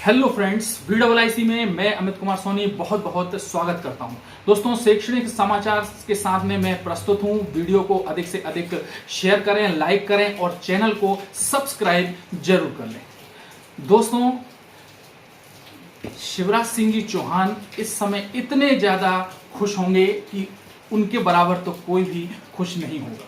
Hello friends, VIIC में मैं अमित कुमार सोनी बहुत बहुत स्वागत करता हूं। दोस्तों, शैक्षणिक समाचार के साथ में मैं प्रस्तुत हूं। वीडियो को अधिक से अधिक शेयर करें, लाइक करें और चैनल को सब्सक्राइब जरूर कर लें। दोस्तों, शिवराज सिंह जी चौहान इस समय इतने ज्यादा खुश होंगे कि उनके बराबर तो कोई भी खुश नहीं होगा।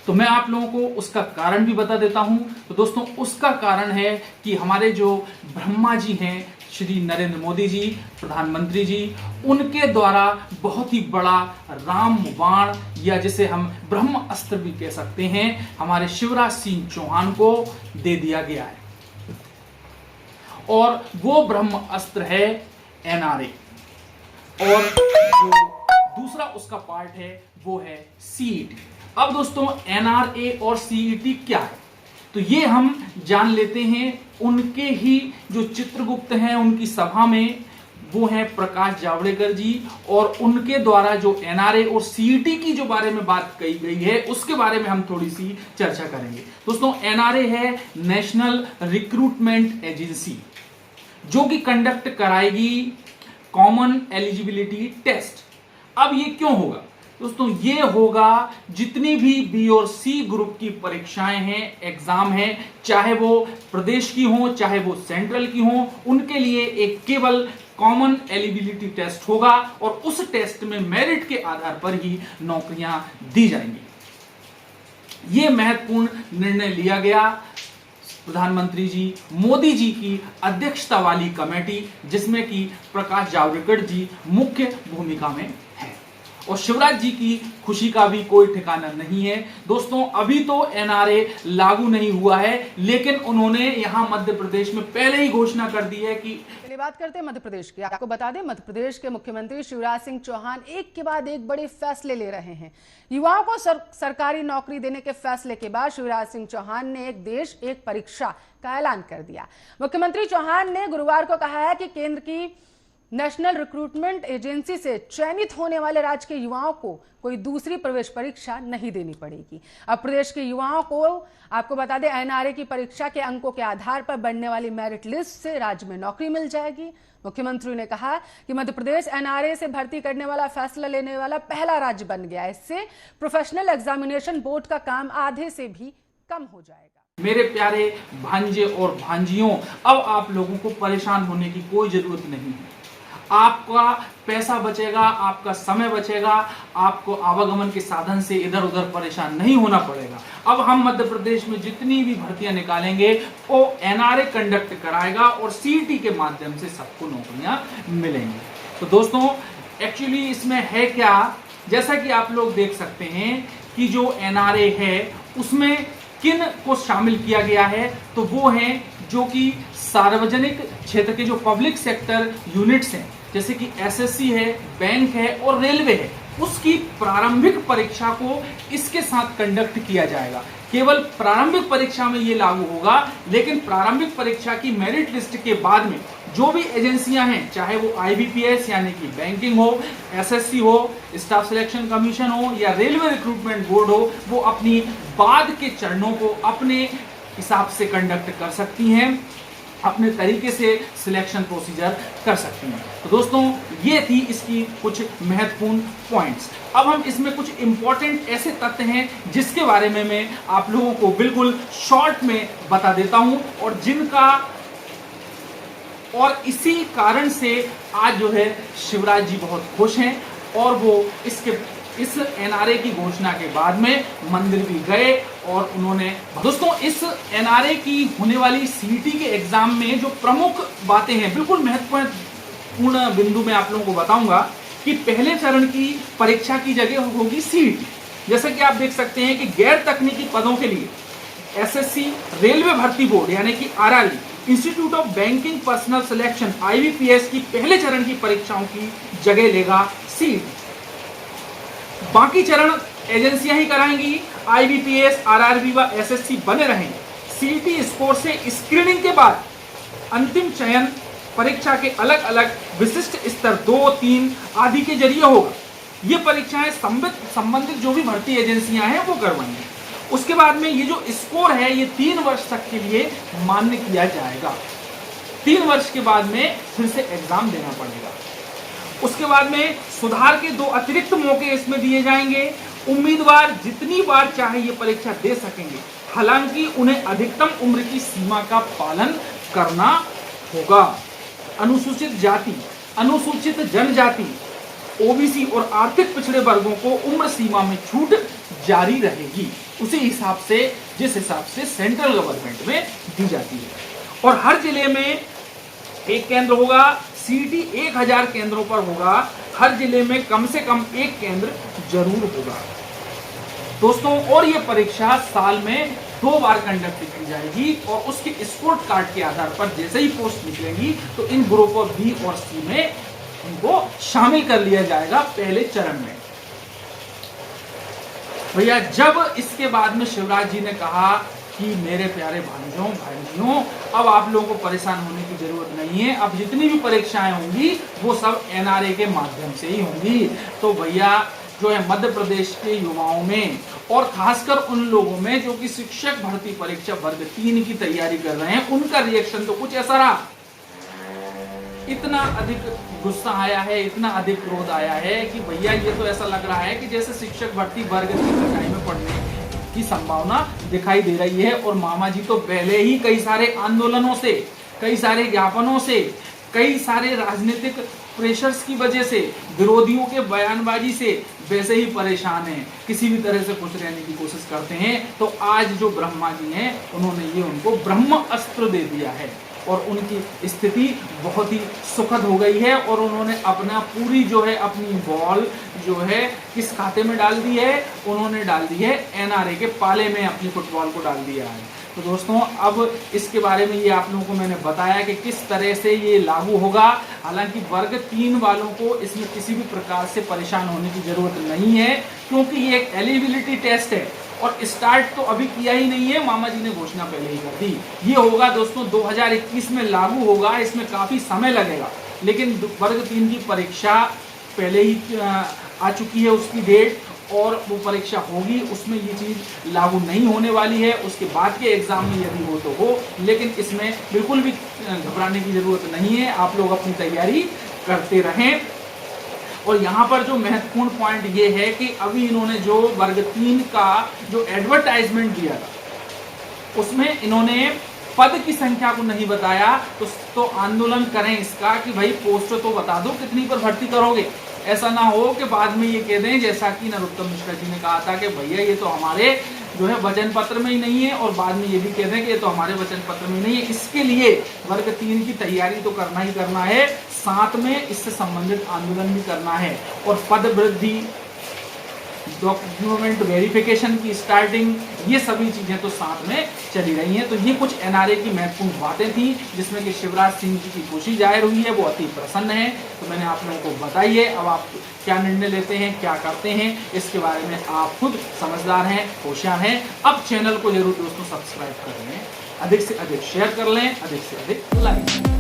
तो मैं आप लोगों को उसका कारण भी बता देता हूं। तो दोस्तों, उसका कारण है कि हमारे जो ब्रह्मा जी हैं, श्री नरेंद्र मोदी जी, प्रधानमंत्री जी, उनके द्वारा बहुत ही बड़ा राम बाण या जिसे हम ब्रह्म अस्त्र भी कह सकते हैं, हमारे शिवराज सिंह चौहान को दे दिया गया है। और वो ब्रह्म अस्त्र है NRA, और जो दूसरा उसका पार्ट है वो है CET। अब दोस्तों, NRA और CET क्या है, तो ये हम जान लेते हैं उनके ही जो चित्रगुप्त हैं उनकी सभा में, वो हैं प्रकाश जावड़ेकर जी, और उनके द्वारा जो NRA और CET की जो बारे में बात कही गई है उसके बारे में हम थोड़ी सी चर्चा करेंगे। दोस्तों, NRA है नेशनल रिक्रूटमेंट एजेंसी, जो कि कंडक्ट कराएगी कॉमन एलिजिबिलिटी टेस्ट। अब ये क्यों होगा दोस्तों? ये होगा जितनी भी B और C ग्रुप की परीक्षाएं हैं, एग्जाम हैं, चाहे वो प्रदेश की हो चाहे वो सेंट्रल की हो, उनके लिए एक केवल कॉमन एलिजिबिलिटी टेस्ट होगा और उस टेस्ट में मेरिट के आधार पर ही नौकरियां दी जाएंगी। ये महत्वपूर्ण निर्णय लिया गया प्रधानमंत्री जी मोदी जी की अध्यक्षता वाली कमेटी, जिसमें कि प्रकाश जावड़ेकर जी मुख्य भूमिका में है। और शिवराज जी की खुशी का भी कोई ठिकाना नहीं है। दोस्तों, अभी तो NRA लागू नहीं हुआ है, लेकिन उन्होंने यहां मध्य प्रदेश में पहले ही घोषणा कर दी है कि चलिए बात करते हैं मध्य प्रदेश की। आपको बता दें, मध्य प्रदेश के मुख्यमंत्री शिवराज सिंह चौहान एक के बाद एक बड़े फैसले ले रहे हैं। युवाओं को सरकारी नौकरी देने के फैसले के बाद शिवराज सिंह चौहान ने एक देश एक परीक्षा का ऐलान कर दिया। मुख्यमंत्री चौहान ने गुरुवार को कहा है कि केंद्र की नेशनल रिक्रूटमेंट एजेंसी से चयनित होने वाले राज्य के युवाओं को कोई दूसरी प्रवेश परीक्षा नहीं देनी पड़ेगी। अब प्रदेश के युवाओं को, आपको बता दें, NRA की परीक्षा के अंकों के आधार पर बनने वाली मेरिट लिस्ट से राज्य में नौकरी मिल जाएगी। मुख्यमंत्री ने कहा कि मध्य प्रदेश NRA से भर्ती करने वाला फैसला लेने वाला पहला राज्य बन गया। इससे प्रोफेशनल एग्जामिनेशन बोर्ड का काम आधे से भी कम हो जाएगा। मेरे प्यारे भांजे और भांजियों, अब आप लोगों को परेशान होने की कोई जरूरत नहीं है। आपका पैसा बचेगा, आपका समय बचेगा, आपको आवागमन के साधन से इधर उधर परेशान नहीं होना पड़ेगा। अब हम मध्य प्रदेश में जितनी भी भर्तियां निकालेंगे वो NRA कंडक्ट कराएगा और CET के माध्यम से सबको नौकरियां मिलेंगी। तो दोस्तों, एक्चुअली इसमें है क्या, जैसा कि आप लोग देख सकते हैं कि जो NRA है उसमें किन को शामिल किया गया है, तो वो हैं जो कि सार्वजनिक क्षेत्र के जो पब्लिक सेक्टर यूनिट्स हैं, जैसे कि SSC है, बैंक है और रेलवे है, उसकी प्रारंभिक परीक्षा को इसके साथ कंडक्ट किया जाएगा। केवल प्रारंभिक परीक्षा में ये लागू होगा, लेकिन प्रारंभिक परीक्षा की मेरिट लिस्ट के बाद में जो भी एजेंसियां हैं, चाहे वो IBPS यानी कि बैंकिंग हो, SSC हो, स्टाफ सिलेक्शन कमीशन हो या रेलवे रिक्रूटमेंट बोर्ड हो, वो अपनी बाद के चरणों को अपने हिसाब से कंडक्ट कर सकती हैं, अपने तरीके से सिलेक्शन प्रोसीजर कर सकती हैं। तो दोस्तों, ये थी इसकी कुछ महत्वपूर्ण पॉइंट्स। अब हम इसमें कुछ इंपॉर्टेंट ऐसे तथ्य हैं जिसके बारे में मैं आप लोगों को बिल्कुल शॉर्ट में बता देता हूं, और इसी कारण से आज जो है शिवराज जी बहुत खुश हैं, और वो इस NRA की घोषणा के बाद में मंदिर भी गए और उन्होंने। दोस्तों, इस NRA की होने वाली CET के एग्जाम में जो प्रमुख बातें हैं, बिल्कुल महत्वपूर्ण बिंदु में आप लोगों को बताऊंगा कि पहले चरण की परीक्षा की जगह होगी CET। जैसा कि आप देख सकते हैं कि गैर तकनीकी पदों के लिए SSC, रेलवे भर्ती बोर्ड यानी कि RRB, institute of banking personal selection IBPS की पहले चरण की परीक्षाओं की जगह लेगा CET। बाकी चरण एजेंसियां ही कराएंगी, IBPS, RRB व SSC बने रहेंगे। CET स्कोर से स्क्रीनिंग के बाद अंतिम चयन परीक्षा के अलग अलग विशिष्ट स्तर 2, 3 आदि के जरिए होगा। ये परीक्षाएं संबंधित जो भी भर्ती एजेंसियां हैं वो करवाएंगी। उसके बाद में ये जो स्कोर है ये 3 वर्ष तक के लिए मान्य किया जाएगा। 3 वर्ष के बाद में फिर से एग्जाम देना पड़ेगा। उसके बाद में सुधार के 2 अतिरिक्त मौके इसमें दिए जाएंगे। उम्मीदवार जितनी बार चाहे ये परीक्षा दे सकेंगे, हालांकि उन्हें अधिकतम उम्र की सीमा का पालन करना होगा। अनुसूचित जाति, अनुसूचित जनजाति, ओबीसी और आर्थिक पिछड़े वर्गों को उम्र सीमा में छूट जारी रहेगी, उसी हिसाब से जिस हिसाब से सेंट्रल गवर्नमेंट में दी जाती है। और हर जिले में एक केंद्र होगा। सीटी 1000 केंद्रों पर होगा। हर जिले में कम से कम एक केंद्र जरूर होगा दोस्तों। और ये परीक्षा साल में 2 बार कंडक्ट की जाएगी और उसके स्कोर कार्ड के आधार पर जैसे ही पोस्ट निकलेगी तो इन ग्रुप ऑफ बी और सी में इनको शामिल कर लिया जाएगा पहले चरण में। भैया जब इसके बाद में शिवराज जी ने कहा कि मेरे प्यारे भाइयों अब आप लोगों को परेशान होने की जरूरत नहीं है, अब जितनी भी परीक्षाएं होंगी वो सब एनआरए के माध्यम से ही होंगी। तो भैया जो है मध्य प्रदेश के युवाओं में और खासकर उन लोगों में जो कि शिक्षक भर्ती परीक्षा वर्ग 3 की तैयारी कर रहे हैं, उनका रिएक्शन तो कुछ ऐसा रहा। इतना अधिक गुस्सा आया है, इतना अधिक क्रोध आया है कि भैया ये तो ऐसा लग रहा है कि जैसे शिक्षक भर्ती वर्ग 3 कक्षाएं में पढ़ने की संभावना दिखाई दे रही है। और मामा जी तो पहले ही कई सारे आंदोलनों से, कई सारे ज्ञापनों से, कई सारे राजनीतिक प्रेशर्स की वजह से, विरोधियों के बयानबाजी से वैसे ही परेशान हैं, किसी भी तरह से खुश रहने की कोशिश करते हैं। तो आज जो ब्रह्मा जी हैं उन्होंने ये उनको ब्रह्म अस्त्र दे दिया है और उनकी स्थिति बहुत ही सुखद हो गई है। और उन्होंने अपना पूरी जो है अपनी बॉल जो है किस खाते में डाल दी है, उन्होंने डाल दी है एनआरए के पाले में, अपनी फुटबॉल को डाल दिया है। तो दोस्तों अब इसके बारे में ये आप लोगों को मैंने बताया कि किस तरह से ये लागू होगा। हालांकि वर्ग 3 वालों को इसमें किसी भी प्रकार से परेशान होने की जरूरत नहीं है, क्योंकि ये एक एलिजिबिलिटी टेस्ट है और स्टार्ट तो अभी किया ही नहीं है, मामा जी ने घोषणा पहले ही कर दी। ये होगा दोस्तों 2021 में लागू होगा, इसमें काफी समय लगेगा, लेकिन वर्ग 3 की परीक्षा पहले ही आ चुकी है उसकी डेट, और वो परीक्षा होगी, उसमें ये चीज लागू नहीं होने वाली है। उसके बाद के एग्जाम में यदि हो तो हो, लेकिन इसमें बिल्कुल भी घबराने की जरूरत नहीं है। आप लोग अपनी तैयारी करते रहें। और यहाँ पर जो महत्वपूर्ण पॉइंट ये है कि अभी इन्होंने जो वर्ग 3 का जो एडवर्टाइजमेंट दिया था उसमें इन्होंने पद की संख्या को नहीं बताया। तो आंदोलन करें इसका कि भाई पोस्ट तो बता दो कितनी पर भर्ती करोगे। ऐसा ना हो कि बाद में ये कह दें जैसा कि नरोत्तम मिश्रा जी ने कहा था कि भैया ये तो हमारे जो है वचन पत्र में ही नहीं है, और बाद में ये भी कह दें कि ये तो हमारे वचन पत्र में नहीं है। इसके लिए वर्ग 3 की तैयारी तो करना ही करना है, साथ में इससे संबंधित आंदोलन भी करना है। और पद वृद्धि, डॉक्यूमेंट वेरिफिकेशन की स्टार्टिंग, ये सभी चीजें तो साथ में चली रही हैं। तो ये कुछ एनआरए की महत्वपूर्ण बातें थी जिसमें कि शिवराज सिंह जी की खुशी जाहिर हुई है, वो अति प्रसन्न है। तो मैंने आप लोगों को बताई है, अब आप क्या निर्णय लेते हैं, क्या करते हैं, इसके बारे में आप खुद समझदार हैं, होशियार हैं। अब चैनल को जरूर दोस्तों सब्सक्राइब कर लें, अधिक से अधिक शेयर कर लें, अधिक से अधिक लाइक।